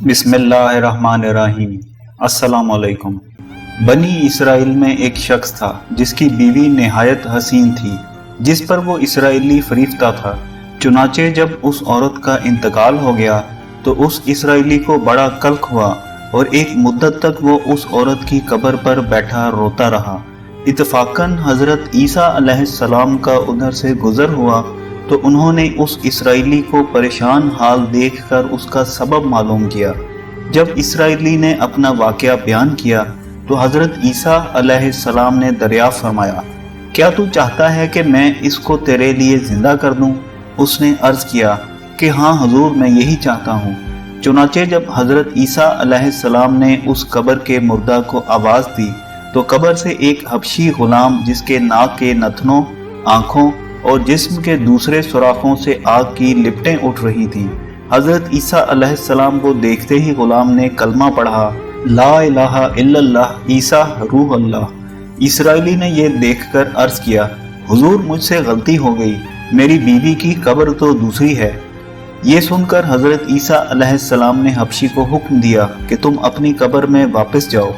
बिस्मिल्लाहिर्रहमानिर्रहीम। अस्सलाम वालेकुम। बनी इसराइल में एक शख्स था जिसकी बीवी निहायत हसीन थी, जिस पर वो इसराइली फरीफ्ता था। चुनाचे जब उस औरत का इंतकाल हो गया तो उस इसराइली को बड़ा कल्क हुआ और एक मुद्दत तक वो उस औरत की कब्र पर बैठा रोता रहा। इत्तफाकन हजरत ईसा अलैहिस्सलाम का उधर से गुजर हुआ तो उन्होंने उस इसराइली को परेशान हाल देखकर उसका सबब मालूम किया। जब इसराइली ने अपना वाक़या बयान किया तो हजरत ईसा अलैहिस्सलाम ने दरियाफ्त फरमाया, क्या तू चाहता है कि मैं इसको तेरे लिए जिंदा कर दूं? उसने अर्ज किया कि हाँ हुजूर, मैं यही चाहता हूँ। चुनाचे जब हजरत ईसा अलैहिस्सलाम ने उस कब्र के मुर्दा को आवाज दी तो कब्र से एक हबशी गुलाम, जिसके नाक के नथनों, आंखों और जिस्म के दूसरे सुराखों से आग की लिपटें उठ रही थीं। हजरत ईसा अलैहिस्सलाम को देखते ही गुलाम ने कलमा पढ़ा, ला इलाहा इल्लल्लाह ईसा रूह अल्लाह। इसराइली ने यह देखकर अर्ज किया, हुजूर मुझसे गलती हो गई, मेरी बीवी की कब्र तो दूसरी है। ये सुनकर हजरत ईसा अलैहिस्सलाम ने हबशी को हुक्म दिया कि तुम अपनी कब्र में वापस जाओ।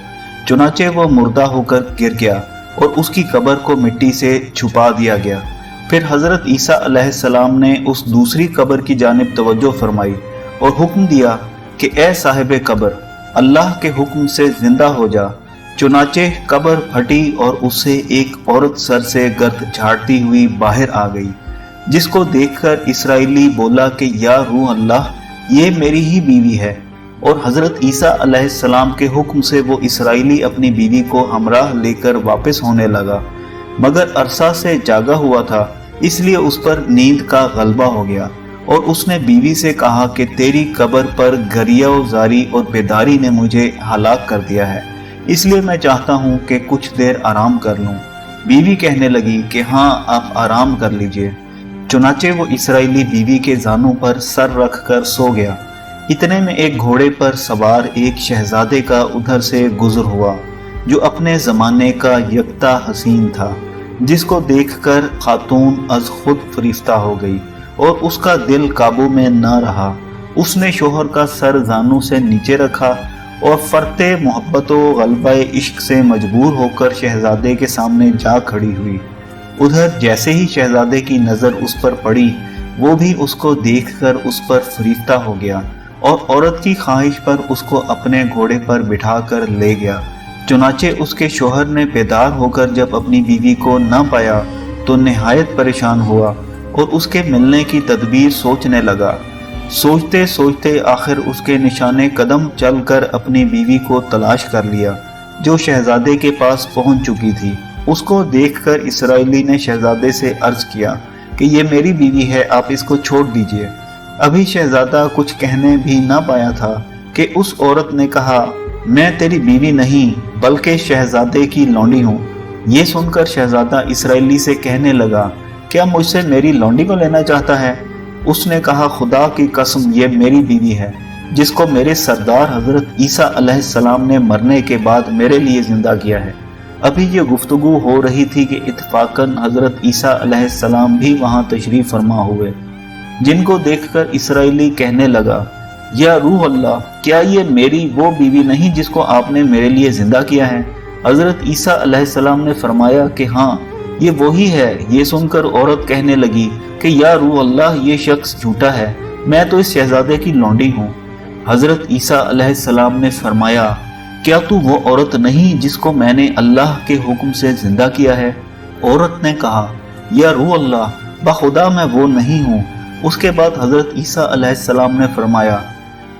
चुनाचे वो मुर्दा होकर गिर गया और उसकी कब्र को मिट्टी से छुपा दिया गया। फिर हजरत ईसा अलैहिस्सलाम ने उस दूसरी कब्र की जानिब तवज्जो फरमाई और हुक्म दिया कि ए साहिब कब्र, अल्लाह के हुक्म से जिंदा हो जा। चुनाचे कब्र फटी और उससे एक औरत सर से गर्द झाड़ती हुई बाहर आ गई, जिसको देखकर इसराइली बोला कि या रूह अल्लाह, ये मेरी ही बीवी है। और हजरत ईसा अलैहिस्सलाम के हुक्म से वो इसराइली अपनी बीवी को हमराह लेकर वापस होने लगा, मगर अरसा से जागा हुआ था, इसलिए उस पर नींद का गलबा हो गया और उसने बीवी से कहा कि तेरी कब्र पर गरिया-ज़ारी और बेदारी ने मुझे हलाक कर दिया है, इसलिए मैं चाहता हूँ कि कुछ देर आराम कर लूँ। बीवी कहने लगी कि हाँ, आप आराम कर लीजिए। चुनाचे वो इसराइली बीवी के जानों पर सर रख कर सो गया। इतने में एक घोड़े पर सवार एक शहजादे का उधर से गुजर हुआ, जो अपने ज़माने का यकता हसीन था, जिसको देखकर खातून अज खुद फरिश्ता हो गई और उसका दिल काबू में न रहा। उसने शोहर का सर जानू से नीचे रखा और फरते मोहब्बत व गलबे इश्क से मजबूर होकर शहजादे के सामने जा खड़ी हुई। उधर जैसे ही शहजादे की नज़र उस पर पड़ी, वो भी उसको देखकर उस पर फरिश्ता हो गया और औरत की ख्वाहिश पर उसको अपने घोड़े पर बिठा कर ले गया। चुनाचे उसके शोहर ने बेदार होकर जब अपनी बीवी को न पाया तो निहायत परेशान हुआ और उसके मिलने की तदबीर सोचने लगा। सोचते सोचते आखिर उसके निशाने कदम चलकर अपनी बीवी को तलाश कर लिया, जो शहजादे के पास पहुंच चुकी थी। उसको देखकर इसराइली ने शहजादे से अर्ज किया कि ये मेरी बीवी है, आप इसको छोड़ दीजिए। अभी शहजादा कुछ कहने भी न पाया था कि उस औरत ने कहा, मैं तेरी बीवी नहीं बल्कि शहजादे की लौंडी हूँ। ये सुनकर शहजादा इसराइली से कहने लगा, क्या मुझसे मेरी लौंडी को लेना चाहता है? उसने कहा, खुदा की कसम, ये मेरी बीवी है, जिसको मेरे सरदार हजरत ईसा अलैहिस्सलाम ने मरने के बाद मेरे लिए जिंदा किया है। अभी ये गुफ्तगू हो रही थी कि इत्तफाकन हजरत ईसा अलैहिस्सलाम भी वहाँ तशरीफ फरमा हुए, जिनको देखकर इसराइली कहने लगा, या रूह अल्लाह, क्या ये मेरी वो बीवी नहीं जिसको आपने मेरे लिए जिंदा किया है? हजरत ईसा अलैहिस्सलाम ने फरमाया कि हाँ, ये वही है। ये सुनकर औरत कहने लगी कि या रूह अल्लाह, ये शख्स झूठा है, मैं तो इस शहजादे की लौंडी हूँ। हजरत ईसा अलैहिस्सलाम ने फरमाया, क्या तू वो औरत नहीं जिसको मैंने अल्लाह के हुक्म से जिंदा किया है? औरत ने कहा, या रूह अल्लाह, बखुदा मैं वो नहीं हूँ। उसके बाद हजरत ईसा अलैहिस्सलाम ने फरमाया,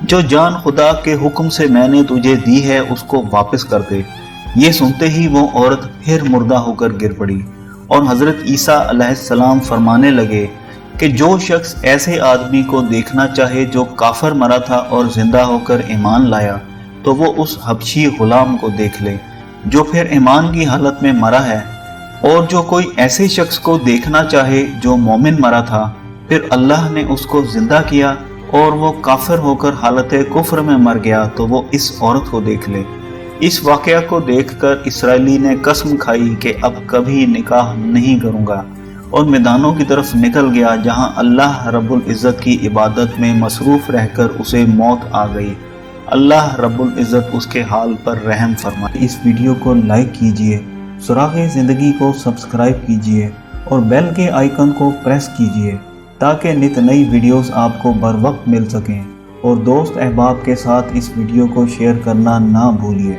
जो जान खुदा के हुक्म से मैंने तुझे दी है उसको वापस कर दे। ये सुनते ही वो औरत फिर मुर्दा होकर गिर पड़ी और हजरत ईसा अलैहिस्सलाम फरमाने लगे कि जो शख्स ऐसे आदमी को देखना चाहे जो काफर मरा था और जिंदा होकर ईमान लाया, तो वो उस हबशी गुलाम को देख ले जो फिर ईमान की हालत में मरा है। और जो कोई ऐसे शख्स को देखना चाहे जो मोमिन मरा था, फिर अल्लाह ने उसको जिंदा किया और वो काफिर होकर हालत कुफ्र में मर गया, तो वो इस औरत को देख ले। इस वाकया को देखकर इसराइली ने कसम खाई कि अब कभी निकाह नहीं करूंगा और मैदानों की तरफ निकल गया, जहां अल्लाह रब्बुल इज़्ज़त की इबादत में मसरूफ रहकर उसे मौत आ गई। اللہ رب العزت اس کے حال پر رحم فرمائے۔ اس ویڈیو کو لائک کیجئے، سراغ زندگی کو سبسکرائب کیجئے اور بیل کے آئیکن کو پریس کیجئے تاکہ نت نئی ویڈیوز آپ کو بر وقت مل سکیں، اور دوست احباب کے ساتھ اس ویڈیو کو شیئر کرنا نہ بھولیے۔